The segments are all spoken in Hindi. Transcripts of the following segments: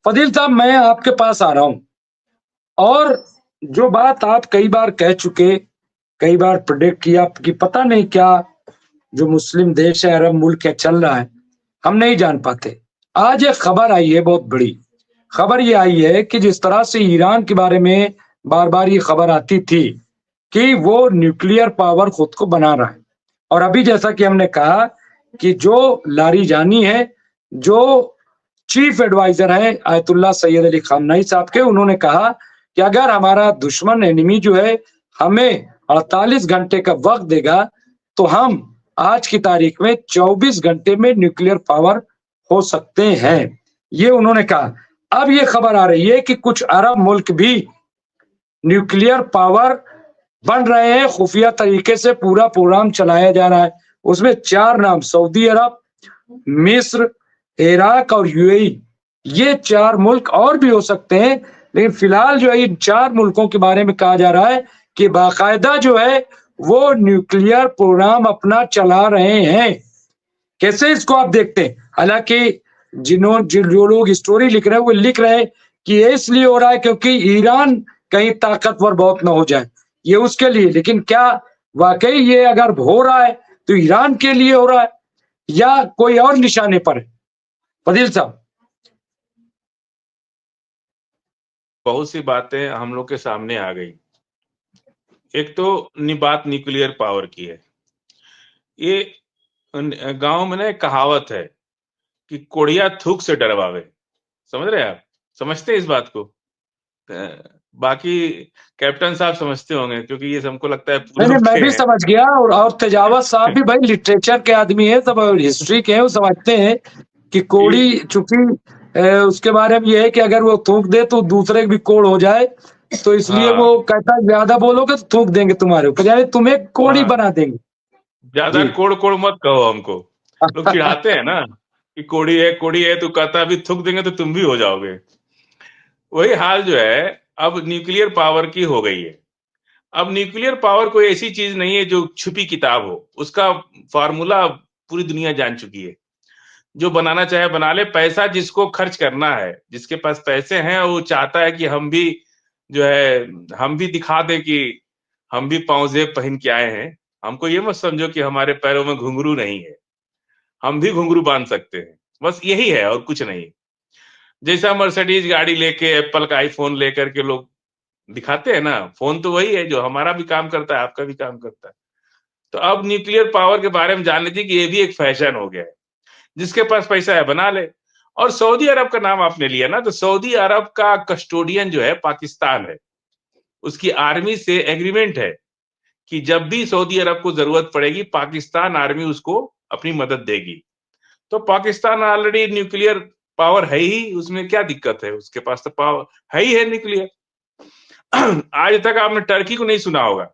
फजील साहब, मैं आपके पास आ रहा हूँ और जो बात आप कई बार कह चुके, कई बार प्रेडिक्ट किया कि पता नहीं क्या जो मुस्लिम देश है, अरब मुल्क है, चल रहा है, हम नहीं जान पाते। आज एक खबर आई है बहुत बड़ी। खबर ये आई है कि जिस तरह से ईरान के बारे में बार-बार ये खबर आती थी कि वो न्यूक्लियर पावर खुद को बना रहा है। और अभी जैसा कि हमने कहा कि जो लारीजानी है, जो चीफ एडवाइजर है आयतुल्लाह सैयद अली खामनेई साहब के, उन्होंने कहा कि अगर हमारा दुश्मन एनिमी जो है हमें 48 घंटे का वक्त देगा तो हम आज की तारीख में 24 घंटे में न्यूक्लियर पावर हो सकते हैं। ये उन्होंने कहा। अब ये खबर आ रही है कि कुछ अरब मुल्क भी न्यूक्लियर पावर बन रहे हैं, खुफिया तरीके से पूरा प्रोग्राम चलाया जा रहा है। उसमें 4 नाम सऊदी अरब, मिस्र, इराक और यूएई, ये 4 मुल्क और भी हो सकते हैं, लेकिन फिलहाल जो है इन 4 मुल्कों के बारे में कहा जा रहा है कि बाकायदा जो है वो न्यूक्लियर प्रोग्राम अपना चला रहे हैं। कैसे इसको आप देखते हैं? हालांकि जो लोग स्टोरी लिख रहे हैं वो लिख रहे हैं कि ये इसलिए हो रहा है क्योंकि ईरान कहीं ताकतवर बहुत ना हो जाए, ये उसके लिए। लेकिन क्या वाकई ये अगर हो रहा है तो ईरान के लिए हो रहा है या कोई और निशाने पर है? फजील साहब। बहुत सी बातें हम लोग के सामने आ गई। एक तो बात न्यूक्लियर पावर की है। ये गांव में ना एक कहावत है कि कोड़िया थूक से डरवावे। समझ रहे हैं आप? समझते हैं इस बात को? बाकी कैप्टन साहब समझते होंगे क्योंकि ये हमको लगता है नहीं पूर्व नहीं, मैं के भी हैं। समझ गया। और तेजावत साहब भी भाई लिटरेचर के आदमी है, सब हिस्ट्री के हैं, वो समझते हैं कि कोड़ी चूंकि उसके बारे में ये है कि अगर वो थूक दे तो दूसरे भी कोड़ हो जाए, तो इसलिए हाँ, वो कहता है ज्यादा बोलोगे तो थूक देंगे तुम्हारे ऊपर, यानी तुम्हें कोड़ी हाँ, बना देंगे। ज्यादा जी। कोड़ कोड़ मत कहो हमको। लोग चिढ़ाते हैं ना कि कोड़ी है तो कहता अभी थूक देंगे तो तुम भी हो जाओगे। वही हाल जो है अब न्यूक्लियर पावर की हो गई है। अब न्यूक्लियर पावर कोई ऐसी चीज नहीं है जो छुपी किताब हो, उसका फार्मूला पूरी दुनिया जान चुकी है। जो बनाना चाहे बना ले, पैसा जिसको खर्च करना है, जिसके पास पैसे हैं वो चाहता है कि हम भी जो है हम भी दिखा दे कि हम भी पाँवजेब पहन के आए हैं। हमको ये मत समझो कि हमारे पैरों में घुंघरू नहीं है, हम भी घुंघरू बांध सकते हैं। बस यही है और कुछ नहीं। जैसा मर्सिडीज गाड़ी लेके एप्पल का आईफोन लेकर के लोग दिखाते हैं ना, फोन तो वही है जो हमारा भी काम करता है, आपका भी काम करता है। तो अब न्यूक्लियर पावर के बारे में जान लीजिए कि ये भी एक फैशन हो गया है। जिसके पास पैसा है बना ले। और सऊदी अरब का नाम आपने लिया ना, तो सऊदी अरब का कस्टोडियन जो है पाकिस्तान है। उसकी आर्मी से एग्रीमेंट है कि जब भी सऊदी अरब को जरूरत पड़ेगी पाकिस्तान आर्मी उसको अपनी मदद देगी। तो पाकिस्तान ऑलरेडी न्यूक्लियर पावर है ही, उसमें क्या दिक्कत है? उसके पास तो पावर है ही है न्यूक्लियर। आज तक आपने टर्की को नहीं सुना होगा।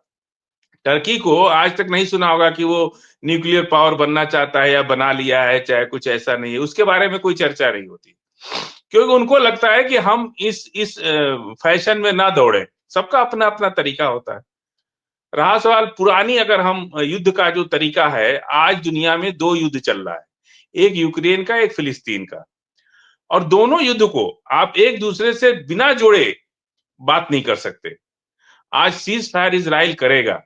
टर्की को आज तक नहीं सुना होगा कि वो न्यूक्लियर पावर बनना चाहता है या बना लिया है, चाहे कुछ ऐसा नहीं है, उसके बारे में कोई चर्चा नहीं होती। क्योंकि उनको लगता है कि हम इस फैशन में ना दौड़े। सबका अपना अपना तरीका होता है। रहा सवाल पुरानी, अगर हम युद्ध का जो तरीका है, आज दुनिया में 2 युद्ध चल रहा है, एक यूक्रेन का, एक फिलिस्तीन का। और दोनों युद्ध को आप एक दूसरे से बिना जोड़े बात नहीं कर सकते। आज सीज फायर इजराइल करेगा,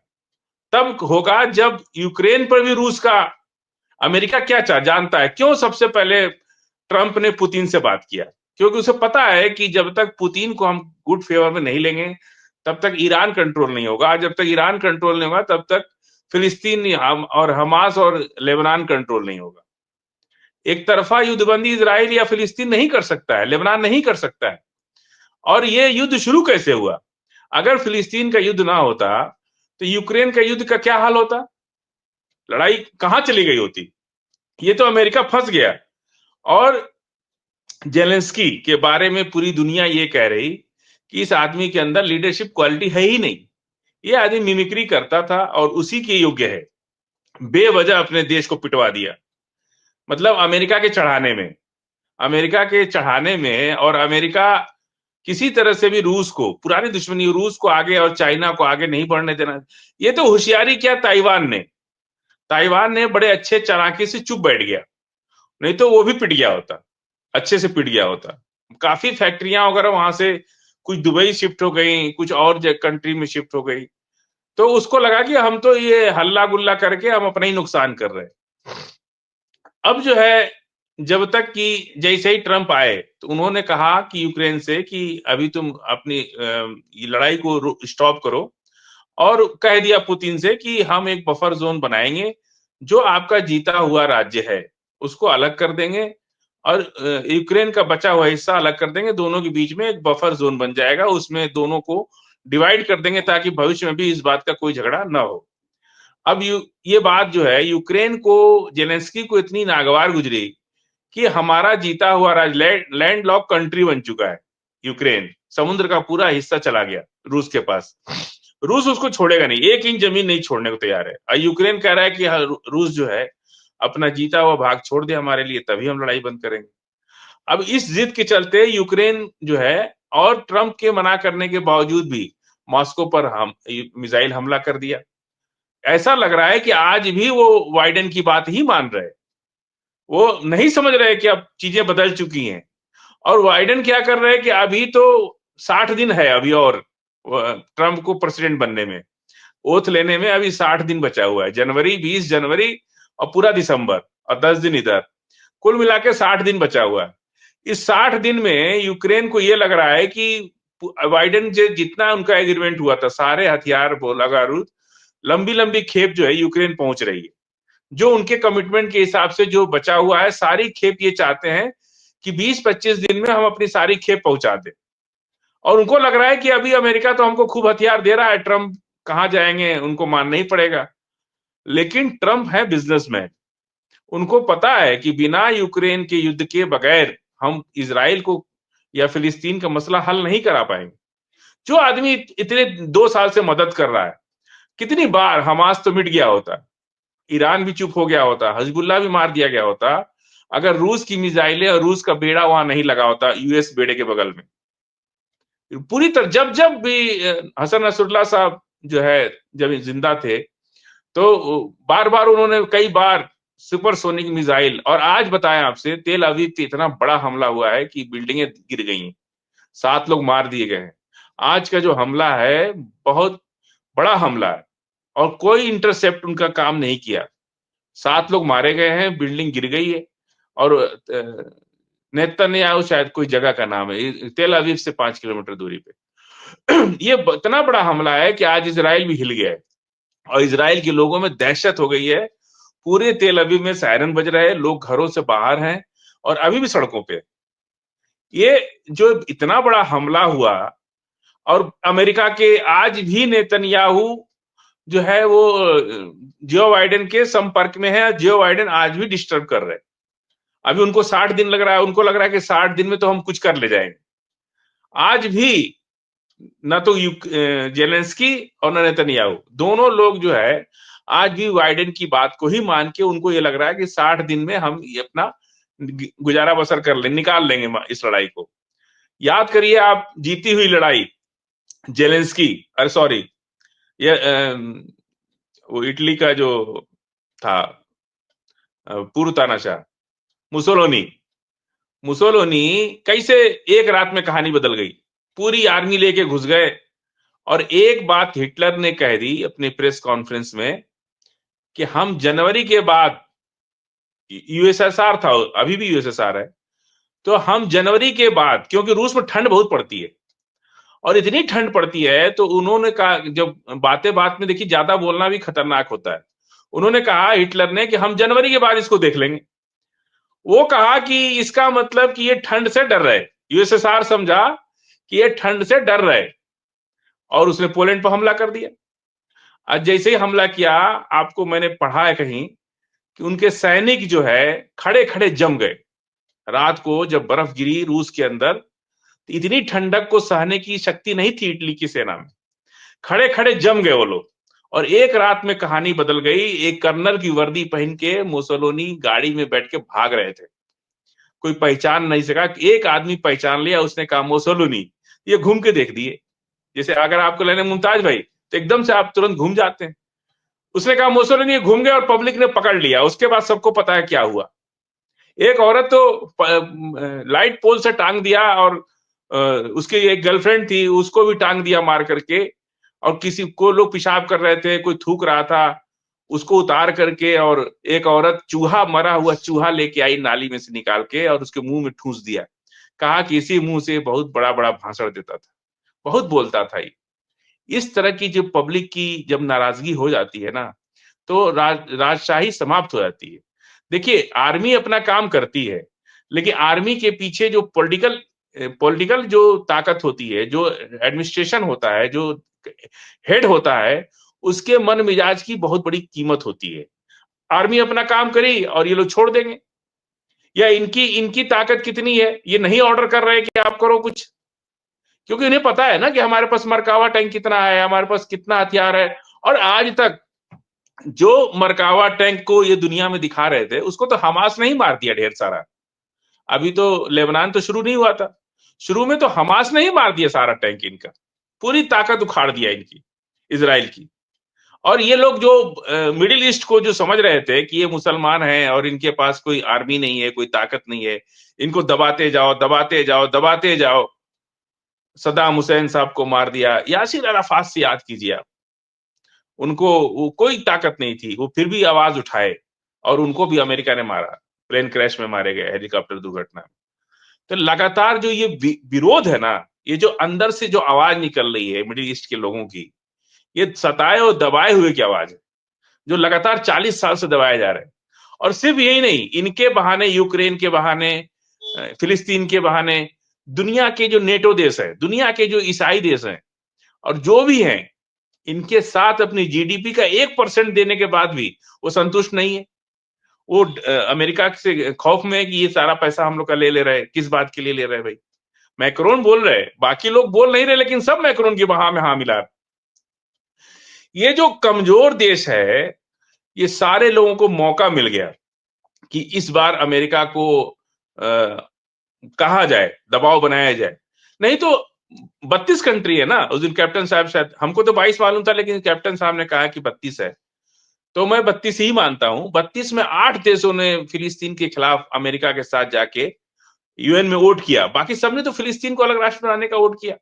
तब होगा जब यूक्रेन पर भी रूस का, अमेरिका क्या जानता है क्यों सबसे पहले ट्रंप ने पुतिन से बात किया? क्योंकि उसे पता है कि जब तक पुतिन को हम गुड फेवर में नहीं लेंगे तब तक ईरान कंट्रोल नहीं होगा, जब तक ईरान कंट्रोल नहीं होगा तब तक फिलिस्तीन और हमास और लेबनान कंट्रोल नहीं होगा। एक तरफा युद्धबंदी इजराइल या फिलिस्तीन नहीं कर सकता है, लेबनान नहीं कर सकता है। और ये युद्ध शुरू कैसे हुआ? अगर फिलिस्तीन का युद्ध ना होता तो यूक्रेन का युद्ध का क्या हाल होता? लड़ाई कहां चली गई होती? ये तो अमेरिका फंस गया। और जेलेंस्की के बारे में पूरी दुनिया ये कह रही कि इस आदमी के अंदर लीडरशिप क्वालिटी है ही नहीं। ये आदमी मिमिक्री करता था और उसी के योग्य है। बेवजह अपने देश को पिटवा दिया, मतलब अमेरिका के चढ़ाने में। अमेरिका के चढ़ाने में, और अमेरिका किसी तरह से भी रूस को, पुरानी दुश्मनी रूस को आगे और चाइना को आगे नहीं बढ़ने देना। ये तो होशियारी किया ताइवान ने बड़े अच्छे चालाकी से चुप बैठ गया, नहीं तो वो भी पिट गया होता, अच्छे से पिट गया होता। काफी फैक्ट्रियां वगैरह वहां से कुछ दुबई शिफ्ट हो गई, कुछ और कंट्री में शिफ्ट हो गई। तो उसको लगा कि हम तो ये हल्ला गुल्ला करके हम अपना ही नुकसान कर रहे हैं। अब जो है, जब तक कि जैसे ही ट्रंप आए तो उन्होंने कहा कि यूक्रेन से कि अभी तुम अपनी ये लड़ाई को स्टॉप करो, और कह दिया पुतिन से कि हम एक बफर जोन बनाएंगे, जो आपका जीता हुआ राज्य है उसको अलग कर देंगे और यूक्रेन का बचा हुआ हिस्सा अलग कर देंगे, दोनों के बीच में एक बफर जोन बन जाएगा, उसमें दोनों को डिवाइड कर देंगे ताकि भविष्य में भी इस बात का कोई झगड़ा ना हो। अब ये बात जो है यूक्रेन को, जेलेंस्की को इतनी नागवार गुजरी कि हमारा जीता हुआ राज्य लैंड लॉक कंट्री बन चुका है यूक्रेन, समुद्र का पूरा हिस्सा चला गया रूस के पास। रूस उसको छोड़ेगा नहीं, 1 इंच जमीन नहीं छोड़ने को तैयार है। और यूक्रेन कह रहा है कि रूस जो है अपना जीता हुआ भाग छोड़ दे हमारे लिए, तभी हम लड़ाई बंद करेंगे। अब इस जिद के चलते यूक्रेन जो है, और ट्रंप के मना करने के बावजूद भी मॉस्को पर हम मिसाइल हमला कर दिया। ऐसा लग रहा है कि आज भी वो बाइडेन की बात ही मान रहे हैं, वो नहीं समझ रहे कि अब चीजें बदल चुकी हैं। और बाइडेन क्या कर रहे हैं कि अभी तो 60 दिन है अभी, और ट्रंप को प्रेसिडेंट बनने में, ओथ लेने में अभी 60 दिन बचा हुआ है। जनवरी, 20 जनवरी और पूरा दिसंबर और 10 दिन इधर, कुल मिला के 60 दिन बचा हुआ है। इस 60 दिन में यूक्रेन को यह लग रहा है कि बाइडेन से जितना उनका एग्रीमेंट हुआ था, सारे हथियार, गोला बारूद, लंबी लंबी खेप जो है यूक्रेन पहुंच रही है। जो उनके कमिटमेंट के हिसाब से जो बचा हुआ है, सारी खेप ये चाहते हैं कि 20-25 दिन में हम अपनी सारी खेप पहुंचा दें। और उनको लग रहा है कि अभी अमेरिका तो हमको खूब हथियार दे रहा है, ट्रंप कहां जाएंगे, उनको मानना ही पड़ेगा। लेकिन ट्रंप है बिजनेसमैन, उनको पता है कि बिना यूक्रेन के युद्ध के बगैर हम इजराइल को या फिलिस्तीन का मसला हल नहीं करा पाएंगे। जो आदमी इतने 2 साल से मदद कर रहा है, कितनी बार हमास तो मिट गया होता, ईरान भी चुप हो गया होता, हिजबुल्लाह भी मार दिया गया होता, अगर रूस की मिसाइलें और रूस का बेड़ा वहां नहीं लगा होता यूएस बेड़े के बगल में। पूरी तरह जब जब भी हसन नसरुल्लाह साहब जो है जब जिंदा थे, तो बार बार उन्होंने कई बार सुपरसोनिक मिसाइल, और आज बताएं आपसे तेल अवीव पे इतना बड़ा हमला हुआ है कि बिल्डिंगें गिर गई हैं, 7 लोग मार दिए गए हैं। आज का जो हमला है बहुत बड़ा हमला है, और कोई इंटरसेप्ट उनका काम नहीं किया। 7 लोग मारे गए हैं, बिल्डिंग गिर गई है। और नेतन्याहू शायद कोई जगह का नाम है, तेल अवीव से 5 किलोमीटर दूरी पे। ये इतना बड़ा हमला है कि आज इजराइल भी हिल गया है, और इजराइल के लोगों में दहशत हो गई है। पूरे तेल अवीव में सायरन बज रहे हैं, लोग घरों से बाहर हैं और अभी भी सड़कों पे। ये जो इतना बड़ा हमला हुआ, और अमेरिका के आज भी नेतन्याहू जो है वो जियो बाइडेन के संपर्क में है, जियो बाइडेन आज भी डिस्टर्ब कर रहे हैं। अभी उनको 60 दिन लग रहा है, उनको लग रहा है कि 60 दिन में तो हम कुछ कर ले जाएंगे। आज भी ना तो जेलेंस्की और ना नेतन्याहू, दोनों लोग जो है आज भी बाइडेन की बात को ही मान के, उनको ये लग रहा है कि 60 दिन में हम ये अपना गुजारा बसर कर ले, निकाल लेंगे इस लड़ाई को। याद करिए आप, जीती हुई लड़ाई जेलेंस्की, अरे सॉरी, ये वो इटली का जो था पूर्व तानाशाह मुसोलिनी, मुसोलिनी कैसे एक रात में कहानी बदल गई, पूरी आर्मी लेके घुस गए। और एक बात हिटलर ने कह दी अपने प्रेस कॉन्फ्रेंस में कि हम जनवरी के बाद, यूएसएसआर था, अभी भी यूएसएसआर है, तो हम जनवरी के बाद, क्योंकि रूस में ठंड बहुत पड़ती है और इतनी ठंड पड़ती है, तो उन्होंने कहा, जब बातें बात में देखी, ज्यादा बोलना भी खतरनाक होता है, उन्होंने कहा हिटलर ने कि हम जनवरी के बाद इसको देख लेंगे। वो कहा कि इसका मतलब कि ये ठंड से डर रहे, यूएसएसआर समझा कि ये ठंड से डर रहे, और उसने पोलैंड पर हमला कर दिया। आज जैसे ही हमला किया, आपको मैंने पढ़ा है कहीं कि उनके सैनिक जो है खड़े खड़े जम गए। रात को जब बर्फ गिरी रूस के अंदर, तो इतनी ठंडक को सहने की शक्ति नहीं थी इटली की सेना में, खड़े खड़े जम गए वो लोग। और एक रात में कहानी बदल गई। एक कर्नल की वर्दी पहन के मुसोलिनी गाड़ी में बैठ के भाग रहे थे, कोई पहचान नहीं सका। एक आदमी पहचान लिया, उसने कहा मुसोलिनी, ये घूम के देख दिए। जैसे अगर आपको लेने मुमताज भाई, तो एकदम से आप तुरंत घूम जाते हैं। उसने कहा मुसोलिनी, घूम गए, और पब्लिक ने पकड़ लिया। उसके बाद सबको पता है क्या हुआ। एक औरत तो लाइट पोल से टांग दिया, और उसकी एक गर्लफ्रेंड थी, उसको भी टांग दिया मार करके। और किसी को लोग पेशाब कर रहे थे, कोई थूक रहा था, उसको उतार करके, और एक औरत चूहा, मरा हुआ चूहा लेके आई नाली में से निकाल के, और उसके मुंह में ठूस दिया। कहा कि इसी मुंह से बहुत बड़ा बड़ा भाषण देता था, बहुत बोलता था ये। इस तरह की जो पब्लिक की जब नाराजगी हो जाती है ना, तो राजशाही समाप्त हो जाती है। देखिए, आर्मी अपना काम करती है, लेकिन आर्मी के पीछे जो पॉलिटिकल जो ताकत होती है, जो एडमिनिस्ट्रेशन होता है, जो हेड होता है, उसके मन मिजाज की बहुत बड़ी कीमत होती है। आर्मी अपना काम करी और ये लोग छोड़ देंगे, या इनकी इनकी ताकत कितनी है, ये नहीं ऑर्डर कर रहे कि आप करो कुछ, क्योंकि उन्हें पता है ना कि हमारे पास मरकावा टैंक कितना है, हमारे पास कितना हथियार है। और आज तक जो मरकावा टैंक को ये दुनिया में दिखा रहे थे, उसको तो हमास ने ही मार दिया ढेर सारा। अभी तो लेबनान तो शुरू नहीं हुआ था, शुरू में तो हमास ने ही मार दिया सारा टैंक इनका, पूरी ताकत उखाड़ दिया इनकी, इजराइल की। और ये लोग जो मिडिल ईस्ट को जो समझ रहे थे कि ये मुसलमान हैं और इनके पास कोई आर्मी नहीं है, कोई ताकत नहीं है, इनको दबाते जाओ दबाते जाओ दबाते जाओ। सद्दाम हुसैन साहब को मार दिया, यासिर अराफात से याद कीजिए आप, उनको वो कोई ताकत नहीं थी, वो फिर भी आवाज उठाए, और उनको भी अमेरिका ने मारा, प्लेन क्रैश में मारे गए, हेलीकॉप्टर दुर्घटना में। तो लगातार जो ये विरोध है ना, ये जो अंदर से जो आवाज निकल रही है मिडिल ईस्ट के लोगों की, ये सताए और दबाए हुए की आवाज है, जो लगातार 40 साल से दबाए जा रहे हैं। और सिर्फ यही नहीं, इनके बहाने, यूक्रेन के बहाने, फिलिस्तीन के बहाने, दुनिया के जो नेटो देश है, दुनिया के जो ईसाई देश हैं, और जो भी हैं, इनके साथ अपनी जीडीपी का 1% देने के बाद भी वो संतुष्ट नहीं है। वो अमेरिका से खौफ में है कि ये सारा पैसा हम लोग का ले रहे हैं, किस बात के लिए ले रहे हैं भाई। मैक्रोन बोल रहे हैं, बाकी लोग बोल नहीं रहे, लेकिन सब मैक्रोन की वहां में हाँ मिला। ये जो कमजोर देश है, ये सारे लोगों को मौका मिल गया कि इस बार अमेरिका को कहा जाए, दबाव बनाया जाए। नहीं तो 32 कंट्री है ना, उस दिन कैप्टन साहब, शायद हमको तो 22 मालूम था, लेकिन कैप्टन साहब ने कहा कि 32 है, तो मैं 32 ही मानता हूं। 32 में 8 देशों ने फिलिस्तीन के खिलाफ अमेरिका के साथ जाके यूएन में वोट किया, बाकी सबने तो फिलिस्तीन को अलग राष्ट्र बनाने का वोट किया।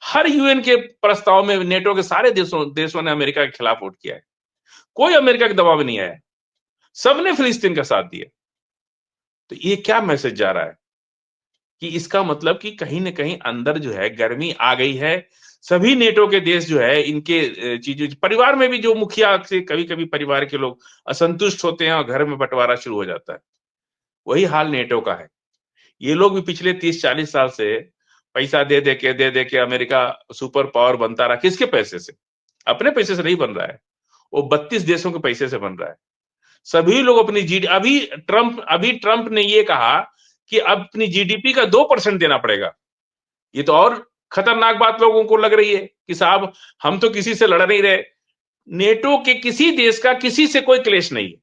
हर यूएन के प्रस्ताव में नेटो के सारे देशों ने अमेरिका के खिलाफ वोट किया है, कोई अमेरिका के दबाव में नहीं आया, सबने फिलिस्तीन का साथ दिया। तो ये क्या मैसेज जा रहा है कि इसका मतलब कि कहीं ना कहीं अंदर जो है गर्मी आ गई है। सभी नेटो के देश जो है, इनके चीजों, परिवार में भी जो मुखिया से कभी कभी परिवार के लोग असंतुष्ट होते हैं और घर में बंटवारा शुरू हो जाता है, वही हाल नेटो का है। ये लोग भी पिछले 30-40 साल से पैसा दे दे के अमेरिका सुपर पावर बनता रहा। किसके पैसे से? अपने पैसे से नहीं बन रहा है, वो 32 देशों के पैसे से बन रहा है। सभी लोग अपनी जीडी अभी ट्रंप ने ये कहा कि अपनी जीडीपी का 2% देना पड़ेगा। ये तो और खतरनाक बात लोगों को लग रही है कि साहब, हम तो किसी से लड़ नहीं रहे। नेटो के किसी देश का किसी से कोई क्लेश नहीं है,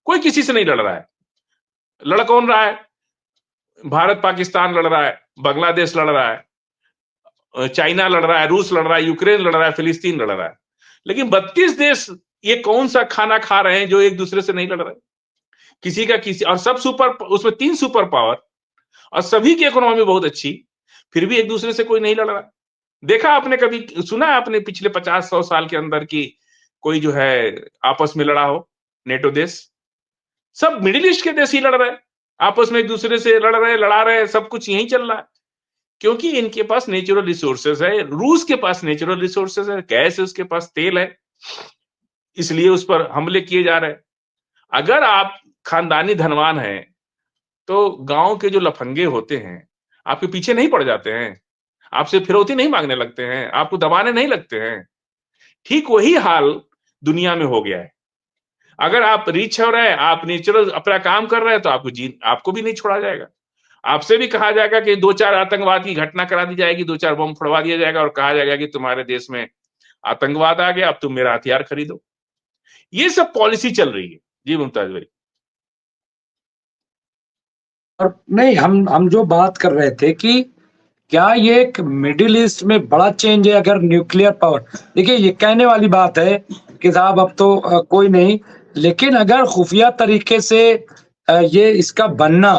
कोई किसी से नहीं लड़ रहा है। लड़ कौन रहा है? भारत पाकिस्तान लड़ रहा है, बांग्लादेश लड़ रहा है, चाइना लड़ रहा है, रूस लड़ रहा है, यूक्रेन लड़ रहा है, फिलिस्तीन लड़ रहा है। लेकिन 32 देश ये कौन सा खाना खा रहे हैं जो एक दूसरे से नहीं लड़ रहे? किसी का किसी, और सब उसमें 3 सुपर पावर, और सभी की इकोनॉमी बहुत अच्छी, फिर भी एक दूसरे से कोई नहीं लड़ रहा। देखा आपने, कभी सुना आपने पिछले 50-100 साल के अंदर की कोई जो है आपस में लड़ा हो नेटो देश? सब मिडिल ईस्ट के देश ही लड़ रहे हैं, आपस में एक दूसरे से लड़ रहे, लड़ा रहे, सब कुछ यही चल रहा है। क्योंकि इनके पास नेचुरल रिसोर्सेज है, रूस के पास नेचुरल रिसोर्सेज है, गैस है, उसके पास तेल है, इसलिए उस पर हमले किए जा रहे हैं। अगर आप खानदानी धनवान हैं, तो गांव के जो लफंगे होते हैं आपके पीछे नहीं पड़ जाते हैं, आपसे फिरौती नहीं मांगने लगते हैं, आपको दबाने नहीं लगते हैं। ठीक वही हाल दुनिया में हो गया है। अगर आप रिच हो रहे हैं, आप नेचुरल अपना काम कर रहे हैं, तो आपको भी नहीं छोड़ा जाएगा। आपसे भी कहा जाएगा कि 2-4 आतंकवाद की घटना करा दी जाएगी, 2-4 बम फोड़वा दिया जाएगा, और कहा जाएगा कि तुम्हारे देश में आतंकवाद आ गया, अब तुम मेरा हथियार खरीदो। ये सब पॉलिसी चल रही है। जी मुमताज भाई। और नहीं, हम जो बात कर रहे थे कि क्या ये एक मिडिल ईस्ट में बड़ा चेंज है अगर न्यूक्लियर पावर। देखिए, ये कहने वाली बात है कि साहब अब तो कोई नहीं, लेकिन अगर खुफिया तरीके से ये इसका बनना,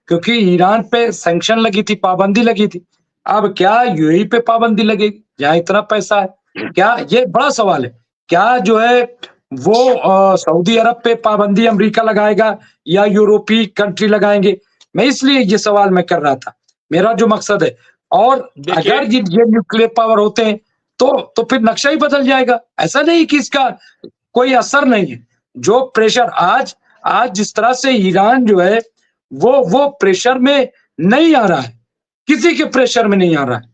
क्योंकि ईरान पे सैंक्शन लगी थी, पाबंदी लगी थी। अब क्या यूएई पे पाबंदी लगेगी जहाँ इतना पैसा है? क्या, ये बड़ा सवाल है। क्या जो है वो सऊदी अरब पे पाबंदी अमेरिका लगाएगा या यूरोपीय कंट्री लगाएंगे? मैं इसलिए ये सवाल मैं कर रहा था, मेरा जो मकसद है। और देखिए, अगर ये न्यूक्लियर पावर होते हैं तो फिर नक्शा ही बदल जाएगा। ऐसा नहीं कि इसका कोई असर नहीं है। जो प्रेशर आज आज जिस तरह से ईरान जो है वो प्रेशर में नहीं आ रहा है, किसी के प्रेशर में नहीं आ रहा है।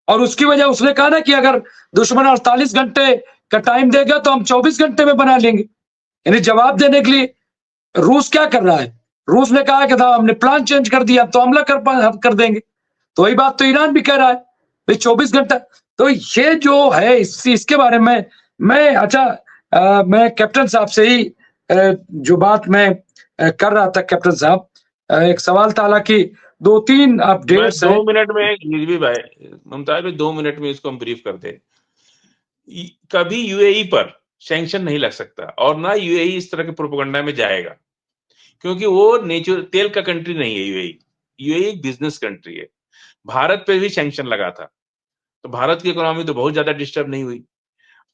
और उसकी वजह उसने कहा ना कि अगर दुश्मन 48 घंटे का टाइम देगा तो हम 24 घंटे में बना लेंगे। यानी जवाब देने के लिए रूस क्या कर रहा है? रूस ने कहा कि था हमने प्लान चेंज कर दिया, अब तो हमला कर देंगे। तो वही बात तो ईरान भी कह रहा है, भाई 24 घंटा। तो ये जो है इसके बारे में मैं अच्छा मैं कैप्टन साहब से ही जो बात मैं कर रहा था कैप्टन साहब, एक सवाल था, हालांकि 2-3 मैं अपडेट्स 2 हैं। मिनट में रिजवी भाई, मुमताज भाई 2 मिनट में इसको हम ब्रीफ कर दे। कभी यूएई पर सैंक्शन नहीं लग सकता और ना यूएई इस तरह के प्रोपेगेंडा में जाएगा, क्योंकि वो नेचुरल तेल का कंट्री नहीं है यूएई। यूएई एक बिजनेस कंट्री है। भारत पे भी सैंक्शन लगा था, तो भारत की इकोनॉमी तो बहुत ज्यादा डिस्टर्ब नहीं हुई।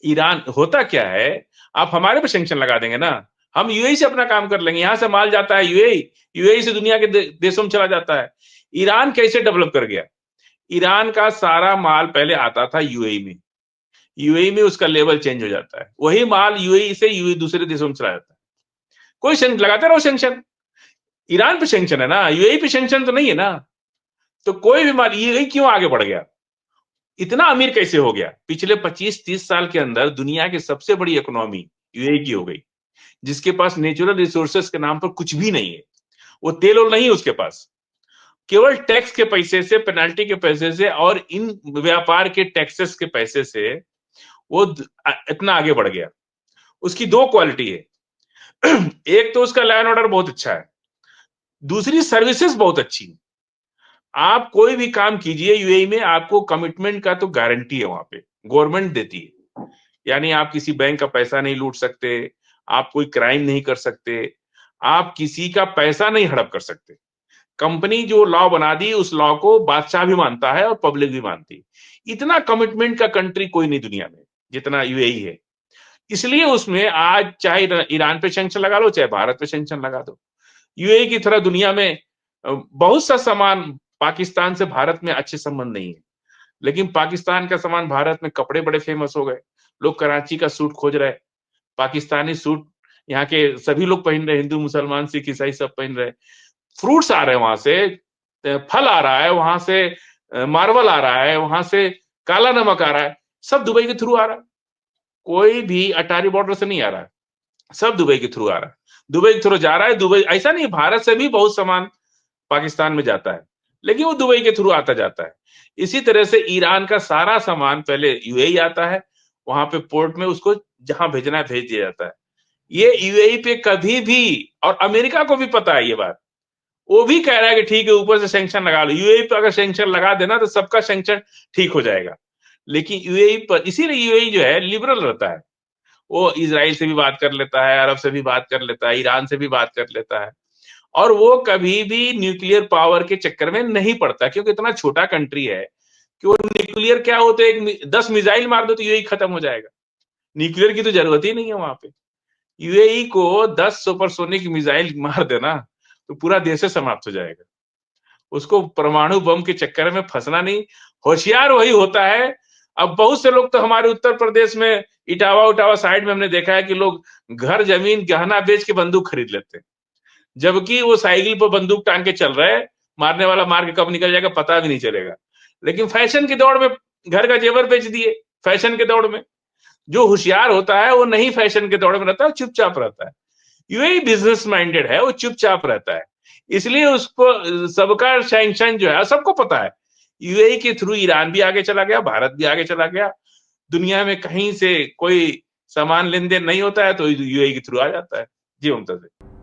ईरान होता क्या है, आप हमारे पे सैंक्शन लगा देंगे ना, हम यूएई से अपना काम कर लेंगे। यहां से माल जाता है यूएई, यूएई से दुनिया के देशों में चला जाता है। ईरान कैसे डेवलप कर गया? ईरान का सारा माल पहले आता था यूएई में, यूएई में उसका लेवल चेंज हो जाता है, वही माल यूएई से यूएई दूसरे देशों में चला जाता है। कोई सैंक्शन लगाते रहो, सैंक्शन ईरान पे सैंक्शन है ना, यूएई पे सैंक्शन तो नहीं है ना। तो कोई भी माल, यूएई क्यों आगे बढ़ गया, इतना अमीर कैसे हो गया? पिछले 25-30 साल के अंदर दुनिया की सबसे बड़ी इकोनॉमी यूएई की हो गई, जिसके पास नेचुरल रिसोर्सेस के नाम पर कुछ भी नहीं है। वो तेल और नहीं है उसके पास, केवल टैक्स के पैसे से, पेनल्टी के पैसे से और इन व्यापार के टैक्सेस के पैसे से वो इतना आगे बढ़ गया। उसकी दो क्वालिटी है, एक तो उसका लॉ एंड ऑर्डर बहुत अच्छा है, दूसरी सर्विसेज बहुत अच्छी है। आप कोई भी काम कीजिए यूएई में, आपको कमिटमेंट का तो गारंटी है, वहां पे गवर्नमेंट देती है। यानी आप किसी बैंक का पैसा नहीं लूट सकते, आप कोई क्राइम नहीं कर सकते, आप किसी का पैसा नहीं हड़प कर सकते। कंपनी जो लॉ बना दी, उस लॉ को बादशाह भी मानता है और पब्लिक भी मानती है। इतना कमिटमेंट का कंट्री कोई नहीं दुनिया में जितना यूएई है। इसलिए उसमें आज चाहे ईरान पे सैंक्शन लगा लो, चाहे भारत पे सैंक्शन लगा दो, यूएई की तरह दुनिया में बहुत सा सामान, पाकिस्तान से भारत में अच्छे संबंध नहीं है, लेकिन पाकिस्तान का सामान भारत में, कपड़े बड़े फेमस हो गए। लोग कराची का सूट खोज रहे, पाकिस्तानी सूट यहाँ के सभी लोग पहन रहे, हिंदू मुसलमान सिख ईसाई सब पहन रहे। फ्रूट्स आ रहे हैं वहां से, फल आ रहा है वहां से, मार्बल आ रहा है वहां से, काला नमक आ रहा है, सब दुबई के थ्रू आ रहा है। कोई भी अटारी बॉर्डर से नहीं आ रहा है, सब दुबई के थ्रू आ रहा है, दुबई के थ्रू जा रहा है। दुबई ऐसा नहीं, भारत से भी बहुत सामान पाकिस्तान में जाता है, लेकिन वो दुबई के थ्रू आता जाता है। इसी तरह से ईरान का सारा सामान पहले यूएई आता है, वहां पे पोर्ट में उसको जहां भेजना है भेज दिया जाता है। ये यूएई पे कभी भी, और अमेरिका को भी पता है ये बात, वो भी कह रहा है कि ठीक है ऊपर से सैंक्शन लगा लो। यूएई पे अगर सैंक्शन लगा देना तो सबका सैंक्शन ठीक हो जाएगा। लेकिन यूएई पर, इसीलिए यूएई जो है लिबरल रहता है, वो इजराइल से भी बात कर लेता है, अरब से भी बात कर लेता है, ईरान से भी बात कर लेता है, और वो कभी भी न्यूक्लियर पावर के चक्कर में नहीं पड़ता, क्योंकि इतना छोटा कंट्री है कि वो न्यूक्लियर क्या होते है, 10 मिसाइल मार दो तो यूएई खत्म हो जाएगा। न्यूक्लियर की तो जरूरत ही नहीं है वहां पे। यूएई को 10 सुपरसोनिक मिसाइल मार देना तो पूरा देश से समाप्त हो जाएगा। उसको परमाणु बम के चक्कर में फंसना नहीं, होशियार वही होता है। अब बहुत से लोग तो हमारे उत्तर प्रदेश में इटावा उटावा साइड में हमने देखा है कि लोग घर जमीन गहना बेच के बंदूक खरीद लेते हैं, जबकि वो साइकिल पर बंदूक टांग के चल रहे हैं, मारने वाला मार के कब निकल जाएगा पता भी नहीं चलेगा। लेकिन फैशन की दौड़ में घर का जेवर बेच दिए, फैशन के दौड़ में। जो होशियार होता है वो नहीं फैशन के दौड़ में रहता है, चुपचाप रहता है। यूएई बिजनेस माइंडेड है, वो चुपचाप रहता है, इसलिए उसको सबका सैंक्शन जो है सबको पता है। यूएई के थ्रू ईरान भी आगे चला गया, भारत भी आगे चला गया। दुनिया में कहीं से कोई सामान लेन देन नहीं होता है तो यूएई के थ्रू आ जाता है। जी ममता जी।